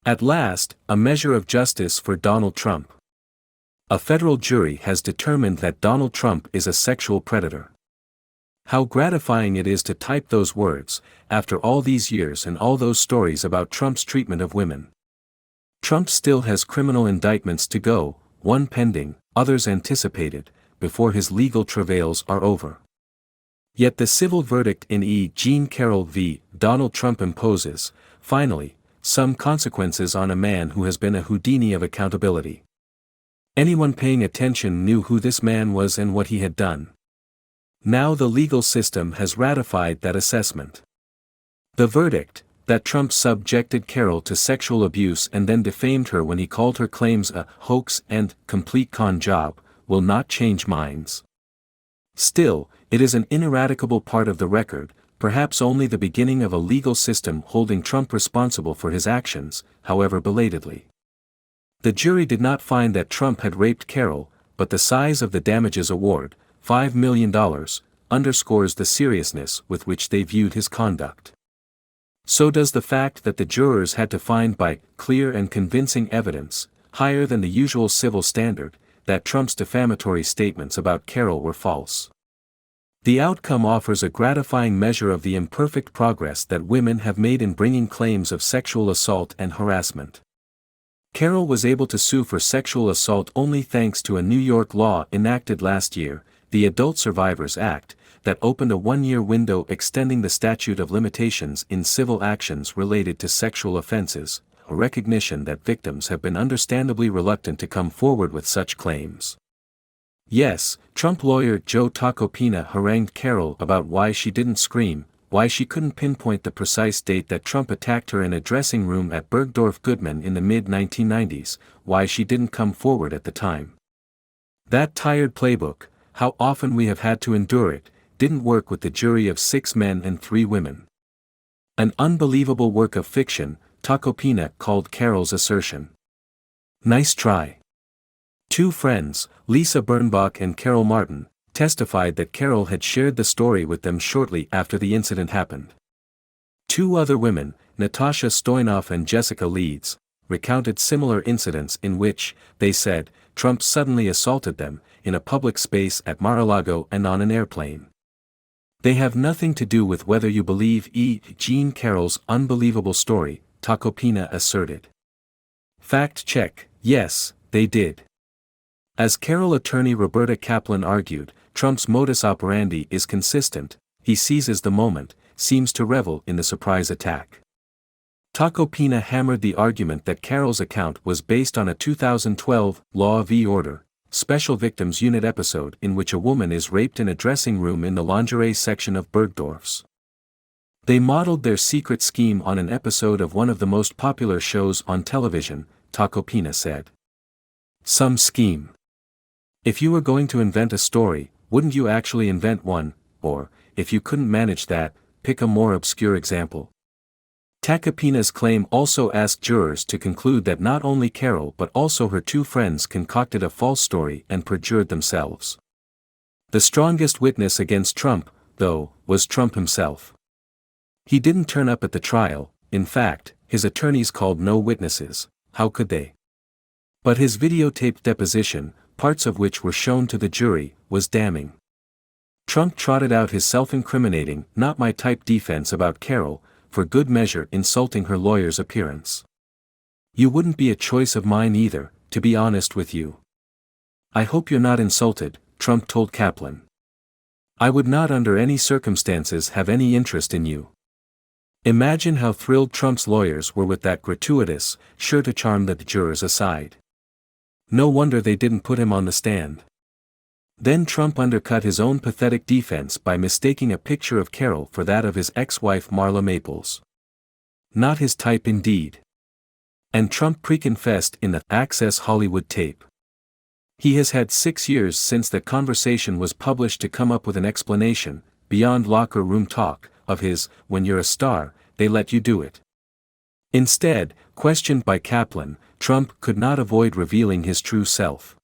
At last, a measure of justice for Donald Trump. A federal jury has determined that Donald Trump is a sexual predator. How gratifying it is to type those words, after all these years and all those stories about Trump's treatment of women. Trump still has criminal indictments to go, one pending, others anticipated, before his legal travails are over. Yet the civil verdict in E. Jean Carroll v. Donald Trump imposes, finally, some consequences on a man who has been a Houdini of accountability. Anyone paying attention knew who this man was and what he had done. Now the legal system has ratified that assessment. The verdict, that Trump subjected Carroll to sexual abuse and then defamed her when he called her claims a hoax and complete con job, will not change minds. Still, it is an ineradicable part of the record, perhaps only the beginning of a legal system holding Trump responsible for his actions, however belatedly. The jury did not find that Trump had raped Carroll, but the size of the damages award, $5 million, underscores the seriousness with which they viewed his conduct. So does the fact that the jurors had to find by clear and convincing evidence, higher than the usual civil standard, that Trump's defamatory statements about Carroll were false. The outcome offers a gratifying measure of the imperfect progress that women have made in bringing claims of sexual assault and harassment. Carroll was able to sue for sexual assault only thanks to a New York law enacted last year, the Adult Survivors Act, that opened a one-year window extending the statute of limitations in civil actions related to sexual offenses, a recognition that victims have been understandably reluctant to come forward with such claims. Yes, Trump lawyer Joe Tacopina harangued Carroll about why she didn't scream, why she couldn't pinpoint the precise date that Trump attacked her in a dressing room at Bergdorf Goodman in the mid-1990s, why she didn't come forward at the time. That tired playbook, how often we have had to endure it, didn't work with the jury of 6 men and 3 women. An unbelievable work of fiction, Tacopina called Carroll's assertion. Nice try. 2 friends, Lisa Birnbach and Carol Martin, testified that Carroll had shared the story with them shortly after the incident happened. 2 other women, Natasha Stoyanov and Jessica Leeds, recounted similar incidents in which, they said, Trump suddenly assaulted them, in a public space at Mar-a-Lago and on an airplane. They have nothing to do with whether you believe E. Jean Carroll's unbelievable story, Tacopina asserted. Fact check, yes, they did. As Carroll attorney Roberta Kaplan argued, Trump's modus operandi is consistent, he seizes the moment, seems to revel in the surprise attack. Tacopina hammered the argument that Carroll's account was based on a 2012 Law v. Order, Special Victims Unit episode in which a woman is raped in a dressing room in the lingerie section of Bergdorf's. They modeled their secret scheme on an episode of one of the most popular shows on television, Tacopina said. Some scheme. If you were going to invent a story, wouldn't you actually invent one, or, if you couldn't manage that, pick a more obscure example? Tacopina's claim also asked jurors to conclude that not only Carroll but also her 2 friends concocted a false story and perjured themselves. The strongest witness against Trump, though, was Trump himself. He didn't turn up at the trial, in fact, his attorneys called no witnesses, how could they? But his videotaped deposition, parts of which were shown to the jury, was damning. Trump trotted out his self-incriminating, not my type defense about Carroll, for good measure insulting her lawyer's appearance. You wouldn't be a choice of mine either, to be honest with you. I hope you're not insulted, Trump told Kaplan. I would not under any circumstances have any interest in you. Imagine how thrilled Trump's lawyers were with that gratuitous, sure to charm the jurors aside. No wonder they didn't put him on the stand. Then Trump undercut his own pathetic defense by mistaking a picture of Carroll for that of his ex-wife Marla Maples. Not his type indeed. And Trump pre-confessed in the Access Hollywood tape. He has had 6 years since that conversation was published to come up with an explanation, beyond locker room talk, of his, when you're a star, they let you do it. Instead, questioned by Kaplan, Trump could not avoid revealing his true self.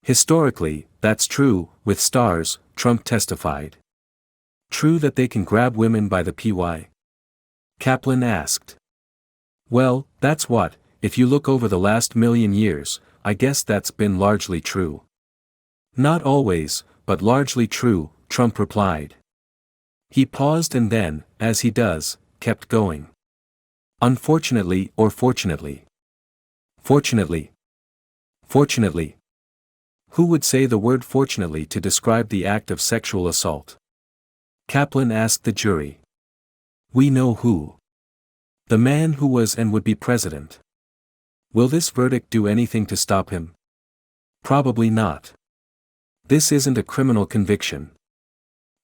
Historically, that's true, with stars, Trump testified. True that they can grab women by the PY? Kaplan asked. Well, that's what, if you look over the last million years, I guess that's been largely true. Not always, but largely true, Trump replied. He paused and then, as he does, kept going. Unfortunately or fortunately? Fortunately. Fortunately. Who would say the word fortunately to describe the act of sexual assault? Kaplan asked the jury. We know who. The man who was and would be president. Will this verdict do anything to stop him? Probably not. This isn't a criminal conviction.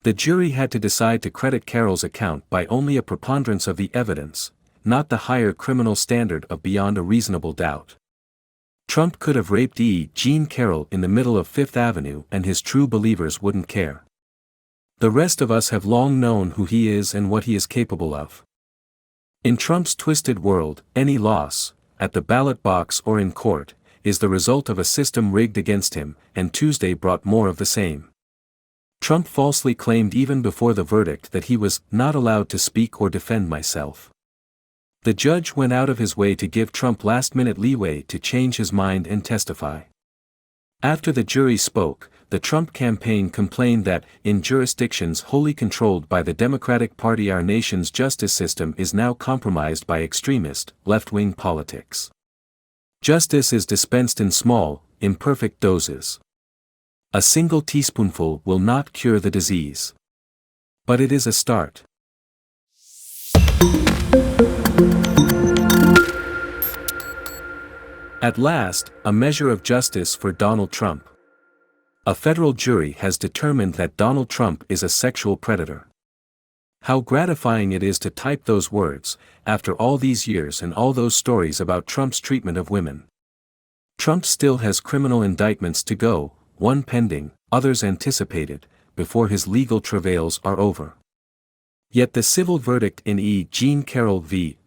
The jury had to decide to credit Carroll's account by only a preponderance of the evidence, not the higher criminal standard of beyond a reasonable doubt. Trump could have raped Jean Carroll in the middle of Fifth Avenue and his true believers wouldn't care. The rest of us have long known who he is and what he is capable of. In Trump's twisted world, any loss, at the ballot box or in court, is the result of a system rigged against him, and Tuesday brought more of the same. Trump falsely claimed even before the verdict that he was not allowed to speak or defend myself. The judge went out of his way to give Trump last-minute leeway to change his mind and testify. After the jury spoke, the Trump campaign complained that, in jurisdictions wholly controlled by the Democratic Party, our nation's justice system is now compromised by extremist, left-wing politics. Justice is dispensed in small, imperfect doses. A single teaspoonful will not cure the disease. But it is a start. At last, a measure of justice for Donald Trump. A federal jury has determined that Donald Trump is a sexual predator. How gratifying it is to type those words, after all these years and all those stories about Trump's treatment of women. Trump still has criminal indictments to go, one pending, others anticipated, before his legal travails are over. Yet the civil verdict in Jean Carroll v.